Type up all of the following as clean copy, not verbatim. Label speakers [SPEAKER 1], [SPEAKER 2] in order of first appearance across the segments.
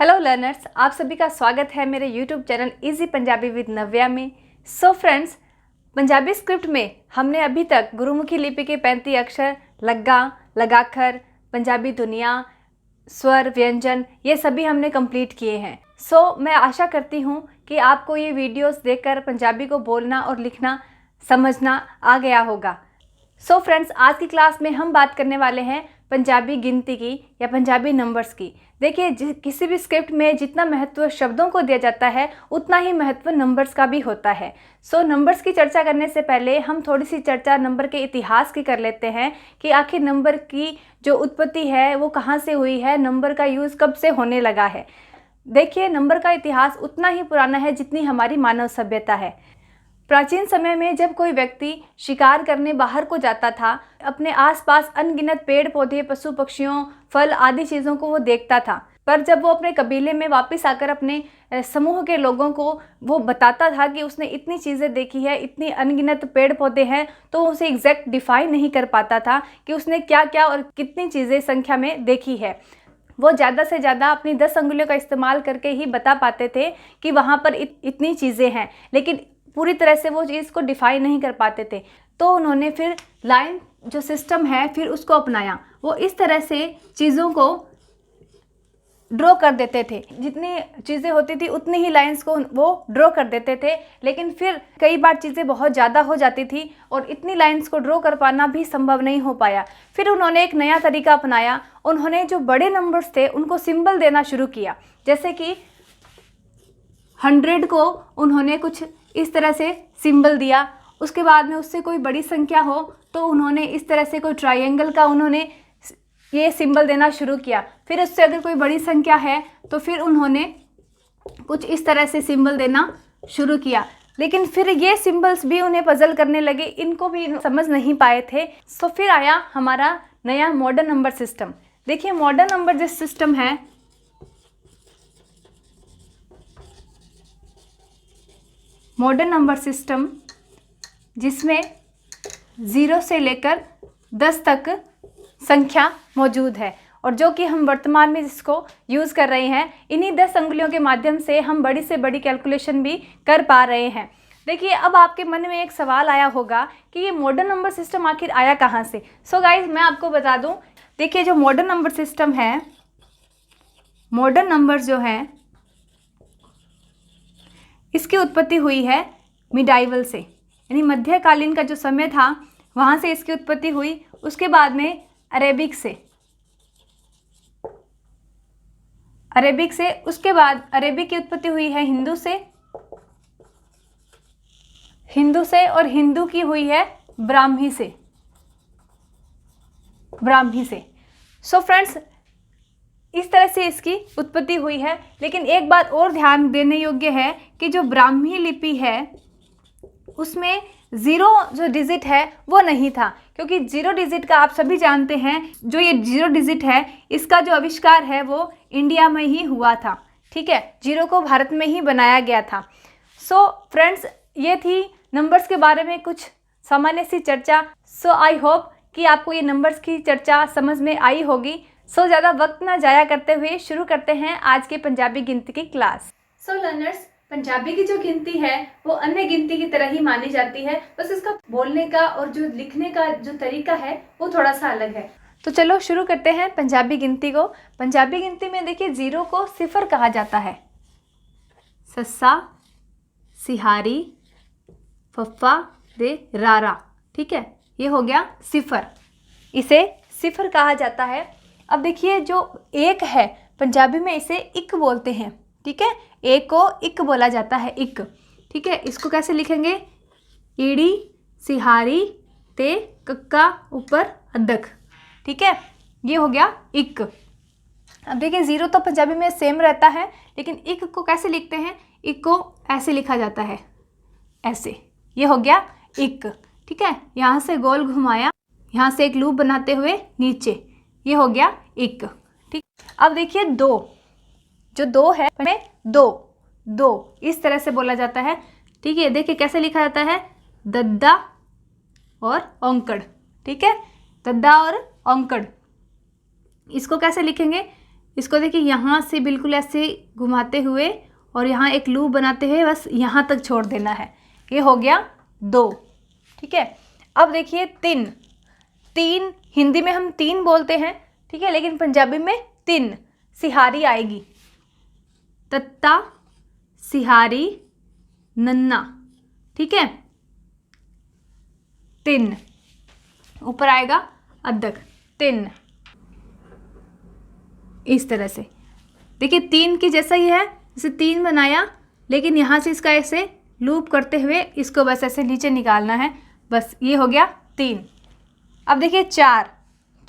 [SPEAKER 1] Hello learners, आप सभी का स्वागत है मेरे YouTube channel easy Punjabi with Navya में। सो फ्रेंड्स, पंजाबी स्क्रिप्ट में हमने अभी तक गुरुमुखी लिपि के 35 अक्षर, लग्गा, लगाखर, पंजाबी दुनिया, स्वर, व्यंजन, ये सभी हमने कंप्लीट किए हैं। सो मैं आशा करती हूँ कि आपको ये वीडियोस देखकर पंजाबी को बोलना और लिखना समझना आ गया होगा। सो फ्रेंड्स, आज की क्लास में हम बात करने वाले हैं पंजाबी गिनती की या पंजाबी नंबर्स की। देखिए, किसी भी स्क्रिप्ट में जितना महत्व शब्दों को दिया जाता है उतना ही महत्व नंबर्स का भी होता है। सो नंबर्स की चर्चा करने से पहले हम थोड़ी सी चर्चा नंबर के इतिहास की कर लेते हैं कि आखिर नंबर की जो उत्पत्ति है वो कहाँ से हुई है, नंबर का यूज़ कब से होने लगा है। देखिए, नंबर का इतिहास उतना ही पुराना है जितनी हमारी मानव सभ्यता है। प्राचीन समय में जब कोई व्यक्ति शिकार करने बाहर को जाता था, अपने आसपास अनगिनत पेड़ पौधे, पशु पक्षियों, फल आदि चीज़ों को वो देखता था। पर जब वो अपने कबीले में वापस आकर अपने समूह के लोगों को वो बताता था कि उसने इतनी चीज़ें देखी है, इतनी अनगिनत पेड़ पौधे हैं, तो उसे एग्जैक्ट डिफाइन नहीं कर पाता था कि उसने क्या क्या और कितनी चीज़ें संख्या में देखी है। वो ज़्यादा से ज़्यादा अपनी 10 अंगुलियों का इस्तेमाल करके ही बता पाते थे कि वहाँ पर इतनी चीज़ें हैं, लेकिन पूरी तरह से वो चीज़ को डिफाइन नहीं कर पाते थे। तो उन्होंने फिर लाइन जो सिस्टम है फिर उसको अपनाया। वो इस तरह से चीज़ों को ड्रॉ कर देते थे, जितनी चीज़ें होती थी उतनी ही लाइंस को वो ड्रॉ कर देते थे। लेकिन फिर कई बार चीज़ें बहुत ज़्यादा हो जाती थी और इतनी लाइंस को ड्रॉ कर पाना भी संभव नहीं हो पाया। फिर उन्होंने एक नया तरीका अपनाया। उन्होंने जो बड़े नंबर्स थे उनको सिंबल देना शुरू किया। जैसे कि 100 को उन्होंने कुछ इस तरह से सिंबल दिया। उसके बाद में उससे कोई बड़ी संख्या हो तो उन्होंने इस तरह से कोई ट्रायंगल का उन्होंने ये सिंबल देना शुरू किया। फिर उससे अगर कोई बड़ी संख्या है तो फिर उन्होंने कुछ इस तरह से सिंबल देना शुरू किया। लेकिन फिर ये सिंबल्स भी उन्हें पजल करने लगे, इनको भी समझ नहीं पाए थे। सो फिर आया हमारा नया मॉडर्न नंबर सिस्टम। देखिए, मॉडर्न नंबर जो सिस्टम है, मॉडर्न नंबर सिस्टम जिसमें 0 से लेकर 10 तक संख्या मौजूद है और जो कि हम वर्तमान में जिसको यूज़ कर रहे हैं, इन्हीं 10 अंगुलियों के माध्यम से हम बड़ी से बड़ी कैलकुलेशन भी कर पा रहे हैं। देखिए, अब आपके मन में एक सवाल आया होगा कि ये मॉडर्न नंबर सिस्टम आखिर आया कहाँ से। सो गाइज, मैं आपको बता दूं, देखिए जो मॉडर्न नंबर सिस्टम है, मॉडर्न नंबर जो है इसकी उत्पत्ति हुई है मिडाइवल से, यानी मध्यकालीन का जो समय था वहाँ से इसकी उत्पत्ति हुई। उसके बाद में अरेबिक से उसके बाद अरेबिक की उत्पत्ति हुई है हिंदू से और हिंदू की हुई है ब्राह्मी से। सो फ्रेंड्स, इस तरह से इसकी उत्पत्ति हुई है। लेकिन एक बात और ध्यान देने योग्य है कि जो ब्राह्मी लिपि है उसमें 0 जो डिजिट है वो नहीं था, क्योंकि 0 डिजिट का आप सभी जानते हैं, जो ये 0 डिजिट है इसका जो आविष्कार है वो इंडिया में ही हुआ था। ठीक है, 0 को भारत में ही बनाया गया था। सो फ्रेंड्स, ये थी नंबर्स के बारे में कुछ सामान्य सी चर्चा। सो आई होप कि आपको ये नंबर्स की चर्चा समझ में आई होगी। सो ज़्यादा वक्त ना जाया करते हुए शुरू करते हैं आज के पंजाबी गिनती की क्लास। सो लर्नर्स, पंजाबी की जो गिनती है वो अन्य गिनती की तरह ही मानी जाती है, बस इसका बोलने का और जो लिखने का जो तरीका है वो थोड़ा सा अलग है। तो चलो शुरू करते हैं पंजाबी गिनती को। पंजाबी गिनती में देखिए, 0 को सिफर कहा जाता है। सस्सा, सिहारी, फफ्फा, दे, रारा। ठीक है, ये हो गया सिफर, इसे सिफर कहा जाता है। अब देखिए, जो 1 है पंजाबी में इसे इक बोलते हैं। ठीक है, 1 को इक बोला जाता है, इक। ठीक है, इसको कैसे लिखेंगे? ईड़ी, सिहारी, ते, कक्का, ऊपर अदक। ठीक है, ये हो गया इक। अब देखिए, 0 तो पंजाबी में सेम रहता है, लेकिन इक को कैसे लिखते हैं? इक को ऐसे लिखा जाता है, ऐसे। ये हो गया इक। ठीक है, यहाँ से गोल घुमाया, यहाँ से एक लूप बनाते हुए नीचे, ये हो गया इक। ठीक, अब देखिए 2, जो 2 है में दो इस तरह से बोला जाता है। ठीक है, देखिए कैसे लिखा जाता है? दद्दा और औंकड़। ठीक है, दद्दा और औंकड़, इसको कैसे लिखेंगे? इसको देखिए यहाँ से बिल्कुल ऐसे घुमाते हुए और यहाँ एक लूप बनाते हुए बस यहाँ तक छोड़ देना है। ये हो गया 2। ठीक है, अब देखिए 3। 3 हिंदी में हम 3 बोलते हैं, ठीक है, लेकिन पंजाबी में 3 सिहारी आएगी। तत्ता, सिहारी, नन्ना, ठीक है, 3 ऊपर आएगा अद्धक, 3 इस तरह से। देखिए 3 की जैसा ही है, जैसे 3 बनाया, लेकिन यहाँ से इसका ऐसे लूप करते हुए इसको बस ऐसे नीचे निकालना है, बस ये हो गया 3। अब देखिए 4।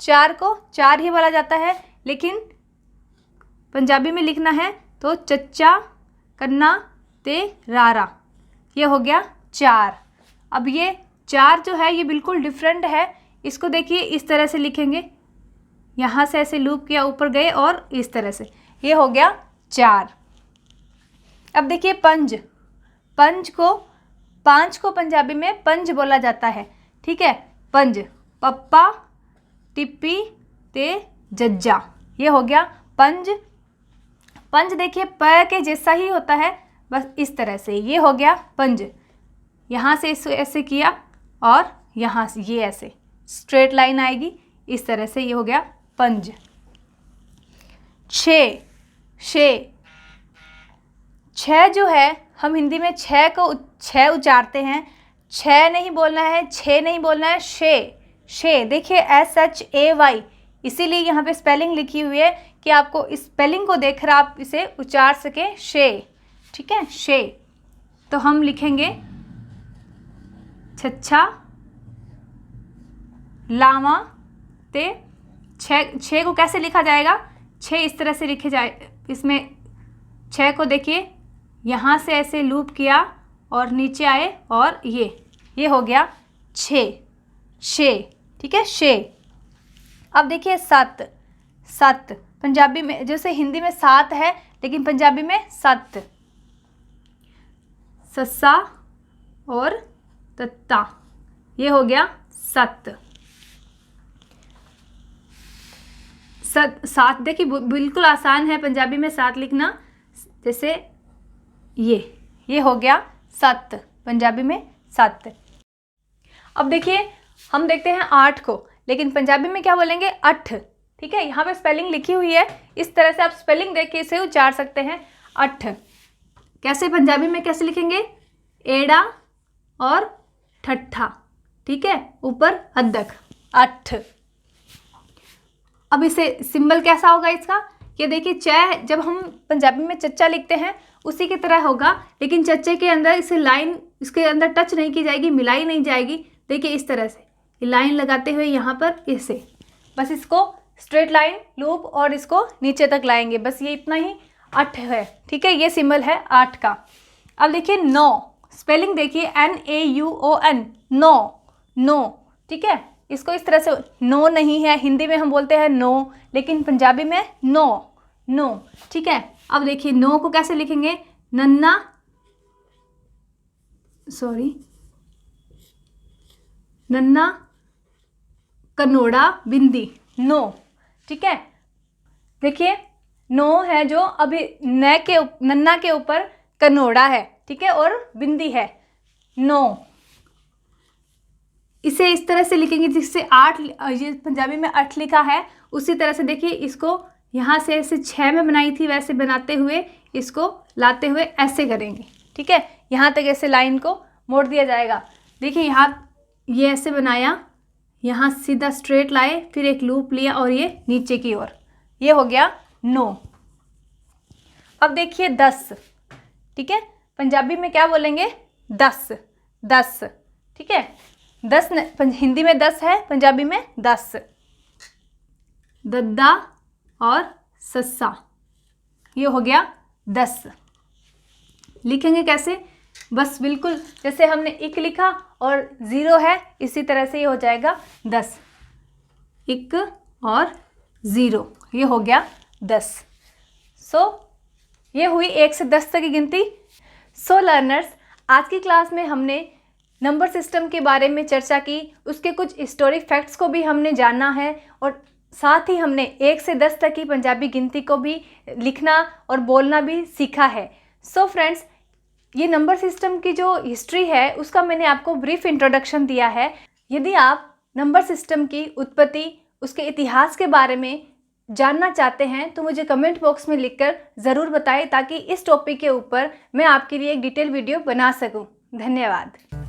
[SPEAKER 1] 4 को 4 ही बोला जाता है, लेकिन पंजाबी में लिखना है तो चच्चा, कन्ना ते रारा, ये हो गया 4। अब ये 4 जो है ये बिल्कुल डिफरेंट है। इसको देखिए इस तरह से लिखेंगे, यहाँ से ऐसे लूप किया, ऊपर गए और इस तरह से, ये हो गया 4। अब देखिए 5। 5 को पंजाबी में पंज बोला जाता है, ठीक है। पंज, पप्पा, टिप्पी ते जज्जा, ये हो गया पंज। पंज देखिए प के जैसा ही होता है, बस इस तरह से, ये हो गया पंज। यहाँ से इसको ऐसे किया और यहाँ से ये ऐसे स्ट्रेट लाइन आएगी, इस तरह से, ये हो गया पंज। 6। 6 जो है हम हिंदी में 6 को 6 उच्चारते हैं, 6 नहीं बोलना है, 6 नहीं बोलना है, शे। देखिए SHAY, इसीलिए यहाँ पे स्पेलिंग लिखी हुई है कि आपको इस स्पेलिंग को देखकर आप इसे उच्चार सकें, शे, ठीक है, शे। तो हम लिखेंगे छच्छा, लावा ते 6 को कैसे लिखा जाएगा? 6 इस तरह से लिखे जाए, इसमें 6 को देखिए यहाँ से ऐसे लूप किया और नीचे आए और ये हो गया 6, शे, ठीक है, शे। अब देखिए 7। पंजाबी में जैसे हिंदी में 7 है, लेकिन पंजाबी में 7। सस्सा और तत्ता, ये हो गया 7। 7 देखिए बिल्कुल आसान है पंजाबी में 7 लिखना, जैसे ये हो गया 7, पंजाबी में 7। अब देखिए हम देखते हैं 8 को, लेकिन पंजाबी में क्या बोलेंगे? 8, ठीक है। यहाँ पे स्पेलिंग लिखी हुई है, इस तरह से आप स्पेलिंग देख के इसे उच्चार सकते हैं, 8। कैसे पंजाबी में कैसे लिखेंगे? एड़ा और ठट्ठा, ठीक है, ऊपर अद्धक, 8। अब इसे सिंबल कैसा होगा इसका? ये देखिए च, जब हम पंजाबी में चच्चा लिखते हैं उसी की तरह होगा, लेकिन चच्चे के अंदर इसे लाइन इसके अंदर टच नहीं की जाएगी, मिलाई नहीं जाएगी। देखिए इस तरह से ये लाइन लगाते हुए यहाँ पर इसे बस इसको स्ट्रेट लाइन लूप और इसको नीचे तक लाएंगे, बस ये इतना ही 8 है, ठीक है। ये सिंबल है 8 का। अब देखिए 9, स्पेलिंग देखिए NAUON, नो, ठीक है। इसको इस तरह से, नो नहीं है, हिंदी में हम बोलते हैं नो, लेकिन पंजाबी में नो, ठीक है। अब देखिए 9 को कैसे लिखेंगे? नन्ना कनोड़ा बिंदी, नो, ठीक है। देखिए 9 है जो अभी नन्ना के ऊपर कनोड़ा है, ठीक है, और बिंदी है, नो। इसे इस तरह से लिखेंगे जिससे 8, ये पंजाबी में 8 लिखा है, उसी तरह से देखिए इसको यहाँ से ऐसे 6 में बनाई थी, वैसे बनाते हुए इसको लाते हुए ऐसे करेंगे, ठीक है। यहाँ तक ऐसे लाइन को मोड़ दिया जाएगा। देखिए यहाँ ये ऐसे बनाया, यहाँ सीधा स्ट्रेट लाए, फिर एक लूप लिया और ये नीचे की ओर, ये हो गया 9। अब देखिए 10, ठीक है, पंजाबी में क्या बोलेंगे? 10, ठीक है। 10 हिंदी में 10 है, पंजाबी में 10। दद्दा और सस्सा, ये हो गया 10। लिखेंगे कैसे? बस बिल्कुल जैसे हमने 1 लिखा और 0 है, इसी तरह से ये हो जाएगा 10, 1 और 0, ये हो गया 10। ये हुई 1 से 10 तक की गिनती। लर्नर्स, आज की क्लास में हमने नंबर सिस्टम के बारे में चर्चा की, उसके कुछ हिस्टोरिक फैक्ट्स को भी हमने जाना है और साथ ही हमने 1 से 10 तक की पंजाबी गिनती को भी लिखना और बोलना भी सीखा है। सो फ्रेंड्स, ये नंबर सिस्टम की जो हिस्ट्री है उसका मैंने आपको ब्रीफ इंट्रोडक्शन दिया है। यदि आप नंबर सिस्टम की उत्पत्ति, उसके इतिहास के बारे में जानना चाहते हैं तो मुझे कमेंट बॉक्स में लिखकर ज़रूर बताएं, ताकि इस टॉपिक के ऊपर मैं आपके लिए एक डिटेल वीडियो बना सकूं। धन्यवाद।